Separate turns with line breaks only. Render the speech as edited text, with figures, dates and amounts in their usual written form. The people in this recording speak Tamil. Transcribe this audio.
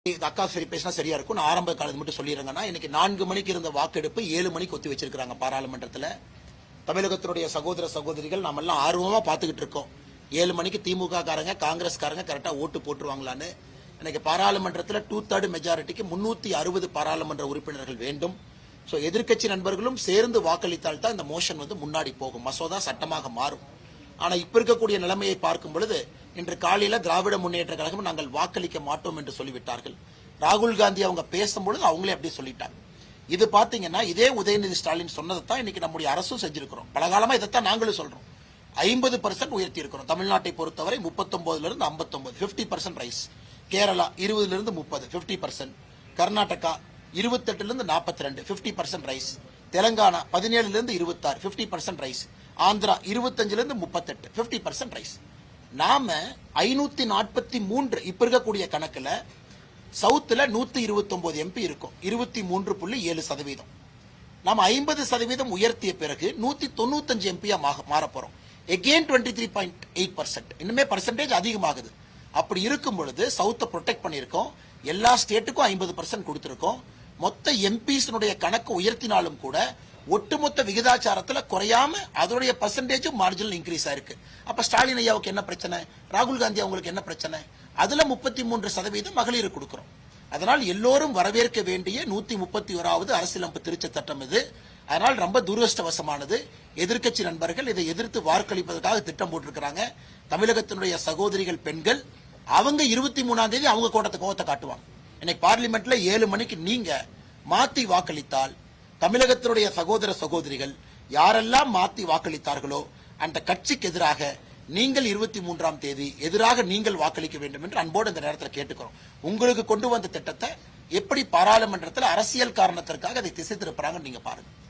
அக்கா சரி பேசினா சரியா இருக்கும். நான் ஆரம்ப காலத்து மட்டும் சொல்லிடுறேங்கன்னா, இன்னைக்கு 4 மணிக்கு இருந்த வாக்கெடுப்பு 7 மணிக்கு ஒத்தி வச்சிருக்காங்க பாராளுமன்றத்தில். தமிழகத்தினுடைய சகோதர சகோதரிகள் நாம எல்லாம் ஆர்வமா பார்த்துக்கிட்டு இருக்கோம். 7 மணிக்கு திமுக காரங்க காங்கிரஸ்காரங்க கரெக்டா ஓட்டு போட்டுருவாங்களான்னு. இன்னைக்கு பாராளுமன்றத்தில் 2/3 மெஜாரிட்டிக்கு 360 பாராளுமன்ற உறுப்பினர்கள் வேண்டும். ஸோ எதிர்க்கட்சி நண்பர்களும் சேர்ந்து வாக்களித்தால் தான் இந்த மோஷன் முன்னாடி போகும், மசோதா சட்டமாக மாறும். ஆனா இப்ப இருக்கக்கூடிய நிலைமையை பார்க்கும் பொழுது இன்று காலையில திராவிட முன்னேற்ற கழகம் நாங்கள் வாக்களிக்க மாட்டோம் என்று சொல்லிவிட்டார்கள். ராகுல் காந்தி அவங்க பேசும்பொழுது அவங்களே அப்படி சொல்லிட்டாங்க. இது பாத்தீங்கன்னா இதே உதயநிதி ஸ்டாலின் சொன்னதைத்தான் இன்னைக்கு நம்முடைய அரசும் செஞ்சிருக்கிறோம். பலகாலமா இதைத்தான் நாங்களும் சொல்றோம். 50% உயர்த்தி இருக்கிறோம். தமிழ்நாட்டை பொறுத்தவரை 39 இருந்து 59, 50% ரைஸ். கேரளா 20 இருந்து 30, 50%. கர்நாடகா 28 இருந்து 42, 50% ரைஸ். தெலங்கானா 17 இருந்து 26, 50% ரைஸ். ஆந்திரா 25 இருந்து 38, 50% ரைஸ். நாம 543 இப்ப இருக்கக்கூடிய கணக்குல சவுத்துல 129 எம்பி இருக்கும், 23.7%. நாம 50% உயர்த்திய பிறகு 195 எம்பியா மாற போறோம். எகெயின் 23.8%, இன்னுமே பர்சன்டேஜ் அதிகமாகுது. அப்படி இருக்கும் பொழுது சவுத்தை ப்ரொடெக்ட் பண்ணிருக்கோம். எல்லா ஸ்டேட்டுக்கும் 50% கொடுத்திருக்கோம். மொத்த எம்பிஸ் கணக்கு உயர்த்தினாலும் கூட ஒட்டுமொத்த விகிதாச்சாரத்துல குறையாம அதோடைய பர்சன்டேஜ் மார்ஜினல் இன்க்ரீஸ் ஆயிருக்கு. அப்ப ஸ்டாலின் ஐயாவுக்கு என்ன பிரச்சனை, ராகுல் காந்தி அவங்களுக்கு என்ன பிரச்சனை? அதுல 33% மகளிர் கொடுக்கிறோம். அதனால் எல்லோரும் வரவேற்க வேண்டிய 131வது அரசியலமைப்பு திருத்த சட்டம் இது. அதனால் ரொம்ப துரதிருஷ்டவசமானது. எதிர்க்கட்சி நண்பர்கள் இதை எதிர்த்து வாக்களிப்பதற்காக திட்டம் போட்டிருக்கிறாங்க. தமிழகத்தினுடைய சகோதரிகள் பெண்கள் அவங்க 23ஆம் தேதி அவங்க கோபத்தை காட்டுவாங்க. இன்னைக்கு பார்லிமெண்ட்ல 7 மணிக்கு நீங்க மாத்தி வாக்களித்தால் தமிழகத்தினுடைய சகோதர சகோதரிகள் யாரெல்லாம் மாத்தி வாக்களித்தார்களோ அந்த கட்சிக்கு எதிராக நீங்கள் 23ஆம் தேதி எதிராக நீங்கள் வாக்களிக்க வேண்டும் என்று அன்போடு இந்த நேரத்தில் கேட்டுக்கிறோம். உங்களுக்கு கொண்டு வந்த திட்டத்தை எப்படி பாராளுமன்றத்தில் அரசியல் காரணத்திற்காக அதை திசை திருப்புறாங்க நீங்க பாருங்க.